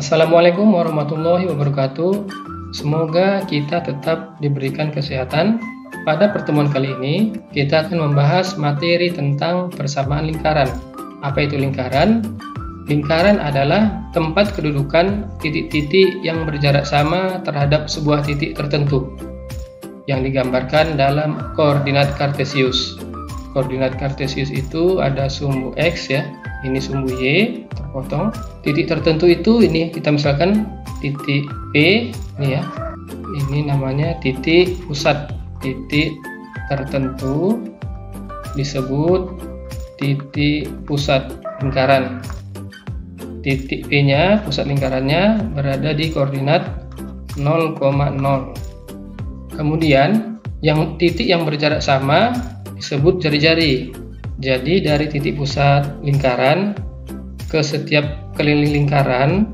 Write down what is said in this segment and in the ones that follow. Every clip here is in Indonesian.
Assalamualaikum warahmatullahi wabarakatuh. Semoga kita tetap diberikan kesehatan. Pada pertemuan kali ini, kita akan membahas materi tentang persamaan lingkaran. Apa itu lingkaran? Lingkaran adalah tempat kedudukan titik-titik yang berjarak sama terhadap sebuah titik tertentu yang digambarkan dalam koordinat kartesius. Koordinat kartesius itu ada sumbu X ya, ini sumbu Y terpotong. Titik tertentu itu ini kita misalkan titik P ini ya. Ini namanya titik pusat. Titik tertentu disebut titik pusat lingkaran. Titik P-nya, pusat lingkarannya berada di koordinat 0,0. Kemudian titik yang berjarak sama disebut jari-jari. Jadi dari titik pusat lingkaran ke setiap keliling lingkaran,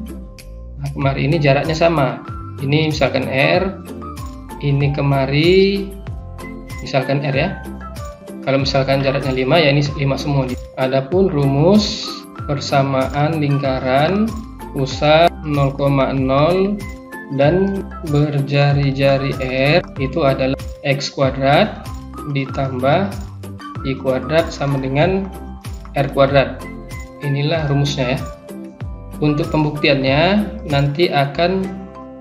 nah kemari ini jaraknya sama. Ini misalkan R, ini kemari misalkan R ya. Kalau misalkan jaraknya 5 ya ini 5 semua. Adapun rumus persamaan lingkaran pusat 0,0 dan berjari-jari R itu adalah X kuadrat ditambah Y kuadrat sama dengan R kuadrat. Inilah rumusnya ya. Untuk pembuktiannya nanti akan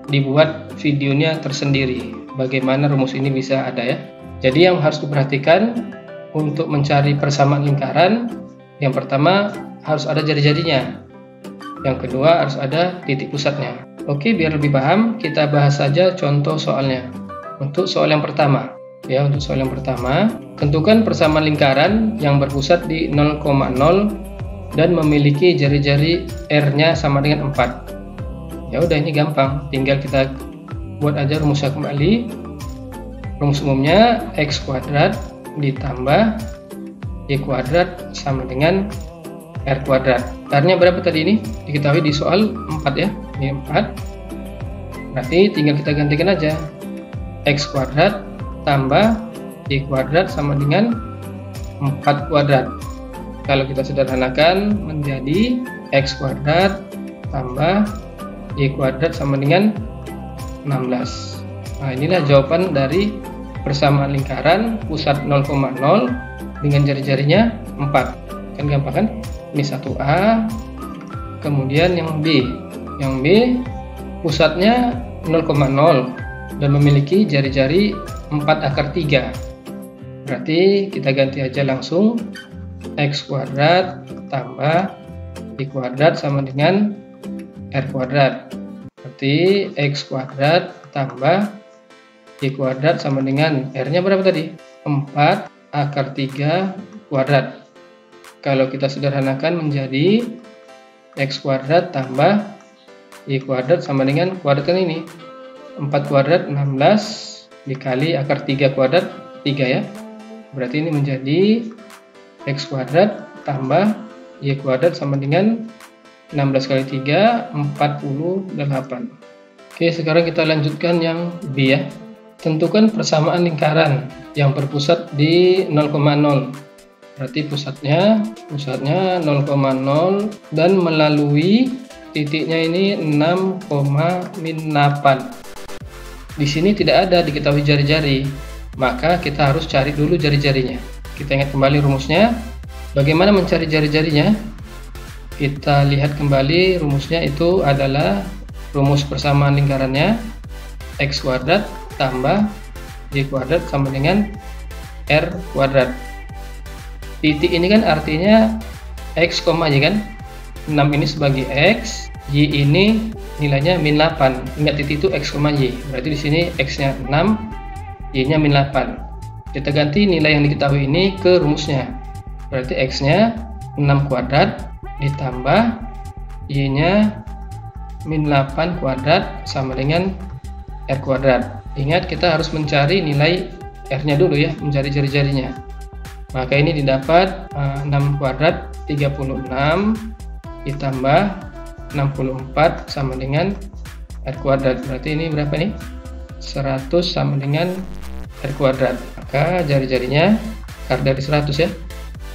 dibuat videonya tersendiri bagaimana rumus ini bisa ada ya. Jadi yang harus diperhatikan untuk mencari persamaan lingkaran, yang pertama harus ada jari-jarinya, yang kedua harus ada titik pusatnya. Oke, biar lebih paham kita bahas saja contoh soalnya. Untuk soal yang pertama ya, untuk soal yang pertama, tentukan persamaan lingkaran yang berpusat di 0,0 dan memiliki jari-jari R-nya sama dengan 4. Ya udah, ini gampang, tinggal kita buat aja rumusnya kembali. Rumus umumnya X kuadrat ditambah Y kuadrat sama dengan R kuadrat. R-nya berapa tadi ini? Diketahui di soal 4 ya. Ini 4. Berarti tinggal kita gantikan aja. X kuadrat tambah Y kuadrat sama dengan 4 kuadrat. Kalau kita sederhanakan menjadi X kuadrat tambah Y kuadrat sama dengan 16. Nah, inilah jawaban dari persamaan lingkaran pusat 0,0 dengan jari-jarinya 4. Kan gampang kan? Ini 1A, kemudian yang B. Yang B pusatnya 0,0 dan memiliki jari-jari 4/3. Berarti kita ganti aja langsung X kuadrat tambah Y kuadrat sama dengan R kuadrat. Berarti X kuadrat tambah Y kuadrat sama dengan R-nya berapa tadi? 4/3 kuadrat. Kalau kita sederhanakan menjadi X kuadrat tambah Y kuadrat sama dengan kuadrat ini 4 kuadrat 16 dikali akar 3 kuadrat 3 ya. Berarti ini menjadi X kuadrat tambah Y kuadrat sama dengan 16 kali 3 48. Oke, sekarang kita lanjutkan yang B ya. Tentukan persamaan lingkaran yang berpusat di 0,0. Berarti pusatnya 0,0 dan melalui titiknya ini 6,8. Di sini tidak ada diketahui jari-jari, maka kita harus cari dulu jari-jarinya. Kita ingat kembali rumusnya. Bagaimana mencari jari-jarinya? Kita lihat kembali rumusnya, itu adalah rumus persamaan lingkarannya X kuadrat tambah Y kuadrat sama dengan R kuadrat. Titik ini kan artinya X, Y kan? 6 ini sebagai X, Y ini nilainya min 8. Ingat titik itu X, Y. Berarti di sini X-nya 6, Y-nya min 8. Kita ganti nilai yang diketahui ini ke rumusnya. Berarti X-nya 6 kuadrat ditambah Y-nya min 8 kuadrat sama dengan R kuadrat. Ingat, kita harus mencari nilai R-nya dulu ya, mencari jari-jarinya. Maka ini didapat 6 kuadrat 36 ditambah 64 sama dengan R kuadrat. Berarti ini berapa nih? 100 sama dengan R kuadrat. Maka jari-jarinya akar dari 100 ya.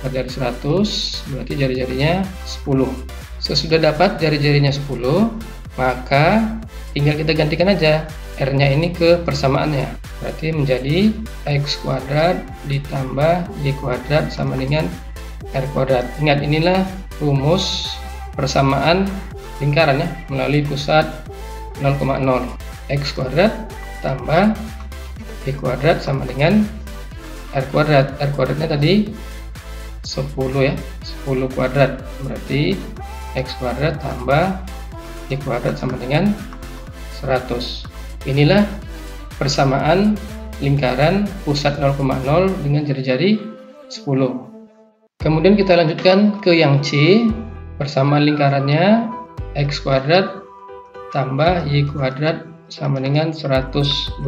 Akar dari 100 berarti jari-jarinya 10. Sesudah dapat jari-jarinya 10, maka tinggal kita gantikan aja R-nya ini ke persamaannya. Berarti menjadi X kuadrat ditambah Y kuadrat sama dengan R kuadrat. Ingat, inilah rumus persamaan lingkaran ya, melalui pusat 0,0. X kuadrat tambah Y kuadrat sama dengan R kuadrat. R kuadratnya tadi 10 ya, 10 kuadrat. Berarti X kuadrat tambah Y kuadrat sama dengan 100. Inilah persamaan lingkaran pusat 0,0 dengan jari-jari 10. Kemudian kita lanjutkan ke yang C. Persamaan lingkarannya X kuadrat tambah Y kuadrat sama dengan 121.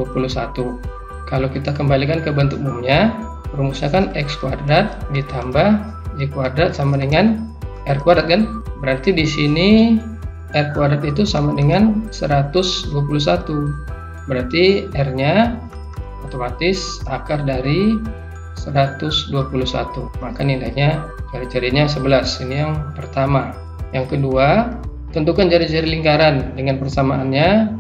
Kalau kita kembalikan ke bentuk umumnya, rumusnya kan X kuadrat ditambah Y kuadrat sama dengan R kuadrat kan? Berarti di sini R kuadrat itu sama dengan 121. Berarti R-nya otomatis akar dari 121. Maka nilainya jari-jarinya 11. Ini yang pertama. Yang kedua, tentukan jari-jari lingkaran dengan persamaannya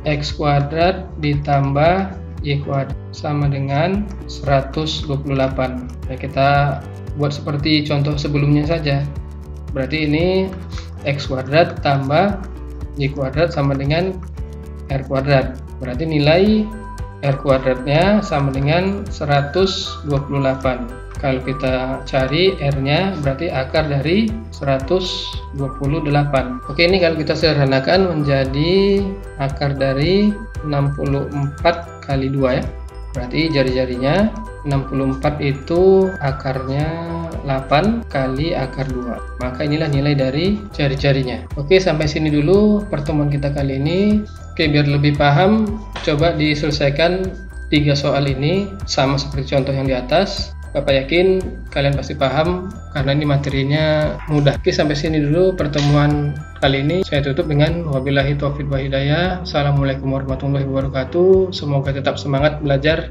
X kuadrat ditambah Y kuadrat sama dengan 128. Ya, kita buat seperti contoh sebelumnya saja. Berarti ini X kuadrat tambah Y kuadrat sama dengan R kuadrat. Berarti nilai R kuadratnya sama dengan 128. Kalau kita cari R-nya berarti akar dari 128. Oke, ini kalau kita sederhanakan menjadi akar dari 64 kali 2 ya. Berarti jari-jarinya 64 itu akarnya 8 kali akar 2. Maka inilah nilai dari jari-jarinya. Oke, sampai sini dulu pertemuan kita kali ini. Oke, biar lebih paham, coba diselesaikan 3 soal ini sama seperti contoh yang di atas. Bapak yakin kalian pasti paham karena ini materinya mudah. Oke, sampai sini dulu pertemuan kali ini. Saya tutup dengan wabillahi taufiq wa hidayah. Assalamualaikum warahmatullahi wabarakatuh. Semoga tetap semangat belajar.